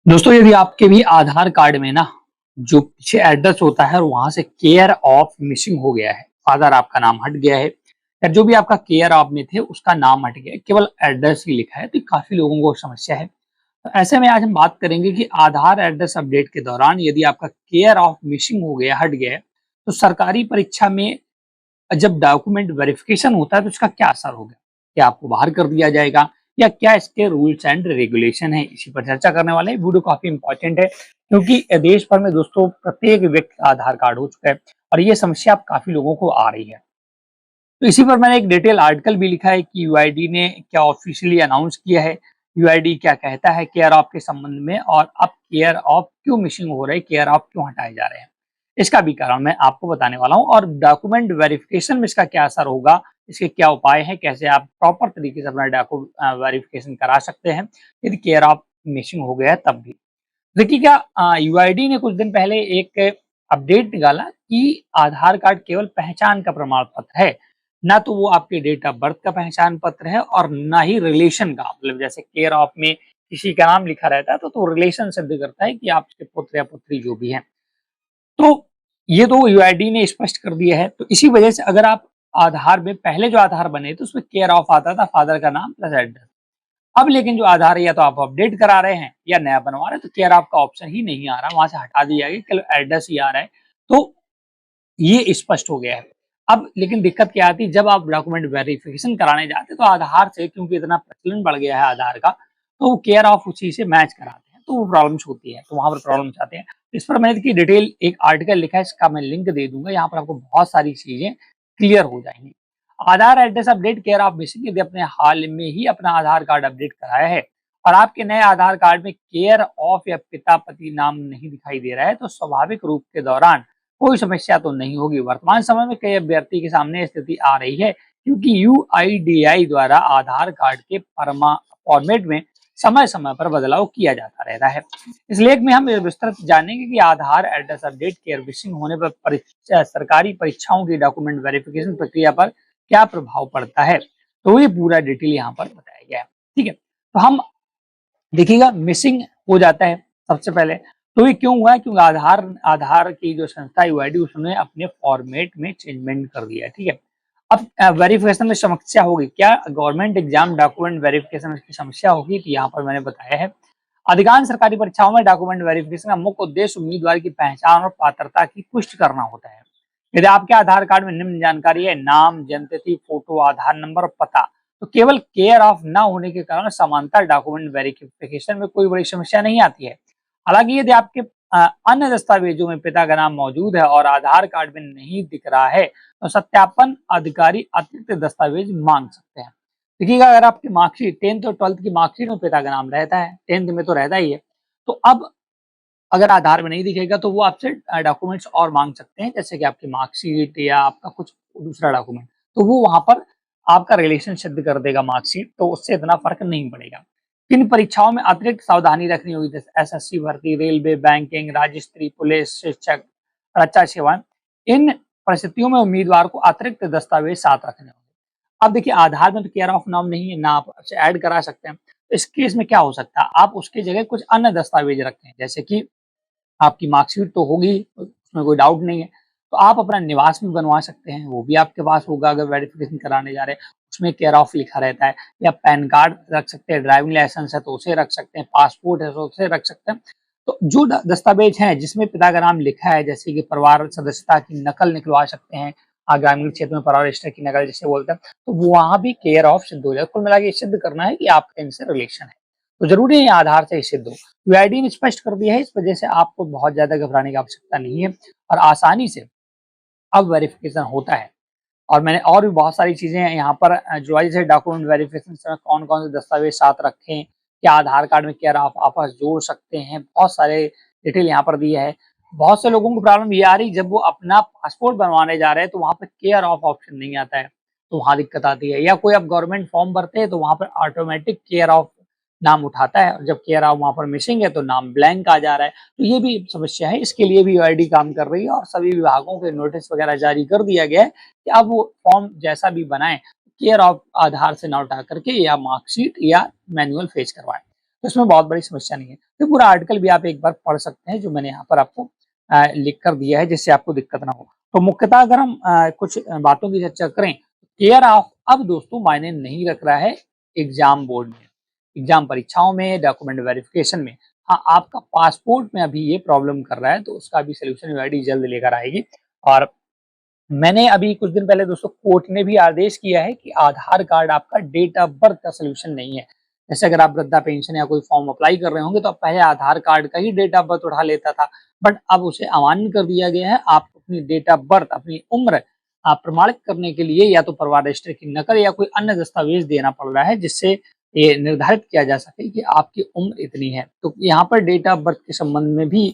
दोस्तों यदि आपके भी आधार कार्ड में ना जो पीछे एड्रेस होता है और वहां से केयर ऑफ मिसिंग हो गया है, फादर आपका नाम हट गया है या जो भी आपका केयर ऑफ में थे उसका नाम हट गया है, केवल एड्रेस ही लिखा है, तो काफी लोगों को समस्या है। तो ऐसे में आज हम बात करेंगे कि आधार एड्रेस अपडेट के दौरान यदि आपका केयर ऑफ मिसिंग हो गया, हट गया है, तो सरकारी परीक्षा में जब डॉक्यूमेंट वेरिफिकेशन होता है तो उसका क्या असर होगा? क्या आपको बाहर कर दिया जाएगा या क्या इसके रूल्स एंड रेगुलेशन है? इसी पर चर्चा करने वाले हैं। वीडियो काफी इंपॉर्टेंट है क्योंकि देश भर में दोस्तों प्रत्येक व्यक्ति का आधार कार्ड हो चुका है और ये समस्या अब काफी लोगों को आ रही है। तो इसी पर मैंने एक डिटेल आर्टिकल भी लिखा है कि यूआईडी ने क्या ऑफिशियली अनाउंस किया है, यूआईडी क्या कहता है केयर ऑफ के संबंध में और अब केयर ऑफ क्यों मिसिंग हो रहे हैं, केयर ऑफ क्यों हटाए जा रहे हैं, इसका भी कारण मैं आपको बताने वाला हूं और डॉक्यूमेंट वेरिफिकेशन में इसका क्या असर होगा, इसके क्या उपाय हैं, कैसे आप प्रॉपर तरीके से अपना डॉक्यूमेंट वेरिफिकेशन करा सकते हैं यदि केयर ऑफ मिसिंग हो गया है तब भी। देखिए क्या यूआईडी ने कुछ दिन पहले एक अपडेट निकाला कि आधार कार्ड केवल पहचान का प्रमाण पत्र है, ना तो वो आपके डेट ऑफ बर्थ का पहचान पत्र है और ना ही रिलेशन का, मतलब जैसे केयर ऑफ में किसी का नाम लिखा रहता है तो रिलेशन सिद्ध करता है कि आपके पुत्र या पुत्री जो भी हैं। तो ये तो यूआईडी ने स्पष्ट कर दिया है। तो इसी वजह से अगर आप आधार में पहले जो आधार बने तो उसमें केयर ऑफ आता था फादर का नाम प्लस एड्रेस। अब लेकिन जो आधार है या तो आप अपडेट करा रहे हैं या नया बनवा रहे हैं तो केयर ऑफ का ऑप्शन ही नहीं आ रहा, वहां से हटा दिया गया, केवल एड्रेस ही आ रहा है। तो ये स्पष्ट हो गया है। अब लेकिन दिक्कत क्या आती है जब आप डॉक्यूमेंट वेरिफिकेशन कराने जाते हैं तो आधार से, क्योंकि इतना प्रचलन बढ़ गया है आधार का, तो वो केयर ऑफ उसी से मैच कराते हैं, तो वो प्रॉब्लम्स होती है, तो वहां पर प्रॉब्लम्स आते हैं। इस पर मैंने देखिए डिटेल एक आर्टिकल लिखा है, इसका मैं लिंक दे दूंगा, यहाँ पर आपको बहुत सारी चीजें क्लियर हो जाएंगी। Aadhaar address update care of missing, यदि अपने हाल में ही अपना आधार कार्ड अपडेट कराया है और आपके नए आधार कार्ड में केयर ऑफ या पिता पति नाम नहीं दिखाई दे रहा है तो स्वाभाविक रूप के दौरान कोई समस्या तो नहीं होगी। वर्तमान समय में कई अभ्यर्थी के सामने स्थिति आ रही है क्योंकि यूआईडीआई द्वारा आधार कार्ड के फॉर्मेट में समय समय पर बदलाव किया जाता रहता है। इस लेख में हम विस्तृत जानेंगे कि आधार एड्रेस अपडेट केयर मिसिंग होने पर सरकारी परीक्षाओं की डॉक्यूमेंट वेरिफिकेशन प्रक्रिया पर क्या प्रभाव पड़ता है, तो ये पूरा डिटेल यहाँ पर बताया गया है। ठीक है, तो हम देखिएगा मिसिंग हो जाता है सबसे पहले, तो ये क्यों हुआ है? क्योंकि आधार आधार की जो संस्था यूआईडी उसने अपने फॉर्मेट में चेंजमेंट कर दिया है। ठीक है, अब वेरिफिकेशन में समस्या होगी क्या? गवर्नमेंट एग्जाम डॉक्यूमेंट वेरिफिकेशन की समस्या होगी, तो यहाँ पर मैंने बताया है अधिकांश सरकारी परीक्षाओं में डॉक्यूमेंट वेरिफिकेशन का मुख्य उद्देश्य उम्मीदवार की पहचान और पात्रता की पुष्टि करना होता है। यदि आपके आधार कार्ड में निम्न जानकारी है, नाम, जन्मतिथि, फोटो, आधार नंबर और पता, तो केवल केयर ऑफ ना होने के कारण समांतर डॉक्यूमेंट वेरिफिकेशन में कोई बड़ी समस्या नहीं आती है। हालांकि यदि आपके अन्य दस्तावेजों में पिता का नाम मौजूद है और आधार कार्ड में नहीं दिख रहा है तो सत्यापन अधिकारी अतिरिक्त दस्तावेज मांग सकते हैं। देखिएगा अगर आपकी मार्कशीट 10th और 12th की मार्कशीट में पिता का नाम रहता है, 10th में तो रहता ही है, तो अब अगर आधार में नहीं दिखेगा तो वो आपसे डॉक्यूमेंट्स और मांग सकते हैं, जैसे कि आपकी मार्कशीट या आपका कुछ दूसरा डॉक्यूमेंट, तो वो वहां पर आपका रिलेशन सिद्ध कर देगा मार्कशीट, तो उससे इतना फर्क नहीं पड़ेगा। किन परीक्षाओं में अतिरिक्त सावधानी रखनी होगी? जैसे एसएससी भर्ती, रेलवे, बैंकिंग, राज्य स्तरीय पुलिस, शिक्षक, रक्षा सेवाएं, इन परिस्थितियों में उम्मीदवार को अतिरिक्त दस्तावेज साथ रखने होंगे। अब देखिए आधार में तो केयर ऑफ नाम नहीं है, ना आप ऐड करा सकते हैं, तो इस केस में क्या हो सकता है, आप उसकी जगह कुछ अन्य दस्तावेज रखें, जैसे कि आपकी मार्कशीट तो होगी, उसमें कोई डाउट नहीं है, तो आप अपना निवास भी बनवा सकते हैं, वो भी आपके पास होगा अगर वेरिफिकेशन कराने जा रहे हैं, उसमें केयर ऑफ लिखा रहता है, या पैन कार्ड रख सकते हैं, ड्राइविंग लाइसेंस है तो उसे रख सकते हैं, पासपोर्ट है तो उसे रख सकते हैं। तो जो दस्तावेज हैं जिसमें पिता का नाम लिखा है, जैसे कि परिवार सदस्यता की नकल निकलवा सकते हैं, ग्रामीण क्षेत्र में परिवार रजिस्टर की नकल जिसे बोलते हैं, तो वहां भी केयर ऑफ सिद्ध हो जाए। कुल मिला के सिद्ध करना है कि आपका इनसे रिलेशन है, तो जरूरी है आधार से सिद्ध हो। यूआईडी ने स्पष्ट कर दिया है, इस वजह से आपको बहुत ज्यादा घबराने की आवश्यकता नहीं है और आसानी से अब वेरिफिकेशन होता है। और मैंने और भी बहुत सारी चीजें यहाँ पर जो है, जैसे डॉक्यूमेंट वेरिफिकेशन में कौन कौन से दस्तावेज साथ रखें, क्या आधार कार्ड में क्या आप आपस जोड़ सकते हैं, बहुत सारे डिटेल यहाँ पर दिए है। बहुत से लोगों को प्रॉब्लम ये आ रही जब वो अपना पासपोर्ट बनवाने जा रहे हैं तो वहां पर केयर ऑफ ऑप्शन नहीं आता है, तो वहां दिक्कत आती है, या कोई आप गवर्नमेंट फॉर्म भरते हैं तो वहां पर ऑटोमेटिक केयर ऑफ नाम उठाता है और जब केयर ऑफ वहां पर मिसिंग है तो नाम ब्लैंक आ जा रहा है, तो ये भी समस्या है। इसके लिए भी यूआईडी काम कर रही है और सभी विभागों के नोटिस वगैरह जारी कर दिया गया है कि अब वो फॉर्म जैसा भी बनाए केयर ऑफ आधार से ना उठा करके या मार्कशीट या मैनुअल फेच करवाएं। तो इसमें बहुत बड़ी समस्या नहीं है। तो पूरा आर्टिकल भी आप एक बार पढ़ सकते हैं, जो मैंने यहाँ पर आपको लिख कर दिया है, जिससे आपको दिक्कत ना हो। तो मुख्यतः अगर हम कुछ बातों की चर्चा करें, केयर ऑफ अब दोस्तों मायने नहीं रख रहा है एग्जाम बोर्ड में, एग्जाम परीक्षाओं में, डॉक्यूमेंट वेरिफिकेशन में। हाँ, आपका पासपोर्ट में अभी ये प्रॉब्लम कर रहा है, तो उसका भी सोल्यूशन यूआईडी जल्द लेकर आएगी। और मैंने अभी कुछ दिन पहले दोस्तों कोर्ट ने भी आदेश किया है कि आधार कार्ड आपका डेट ऑफ बर्थ का सोल्यूशन नहीं है। जैसे अगर आप वृद्धा पेंशन या कोई फॉर्म अप्लाई कर रहे होंगे, तो पहले आधार कार्ड का ही डेट ऑफ बर्थ उठा लेता था, बट अब उसे अमान्य कर दिया गया है। आप अपनी डेट ऑफ बर्थ, अपनी उम्र आप प्रमाणित करने के लिए या तो परिवार रजिस्टर की नकल या कोई अन्य दस्तावेज देना पड़ रहा है, जिससे ये निर्धारित किया जा सके कि आपकी उम्र इतनी है। तो यहाँ पर डेट ऑफ बर्थ के संबंध में भी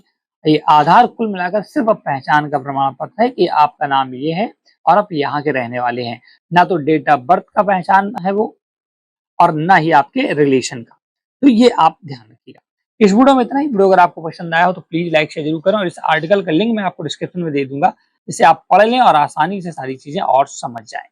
ये आधार कुल मिलाकर सिर्फ अब पहचान का प्रमाण पत्र है कि आपका नाम ये है और आप यहाँ के रहने वाले हैं, ना तो डेट ऑफ बर्थ का पहचान है वो, और ना ही आपके रिलेशन का। तो ये आप ध्यान रखिएगा। इस वीडियो में इतना ही। वीडियो अगर आपको पसंद आया हो तो प्लीज लाइक शेयर जरूर करें, और इस आर्टिकल का लिंक मैं आपको डिस्क्रिप्शन में दे दूंगा, जिससे आप पढ़ लें और आसानी से सारी चीजें और समझ जाएं।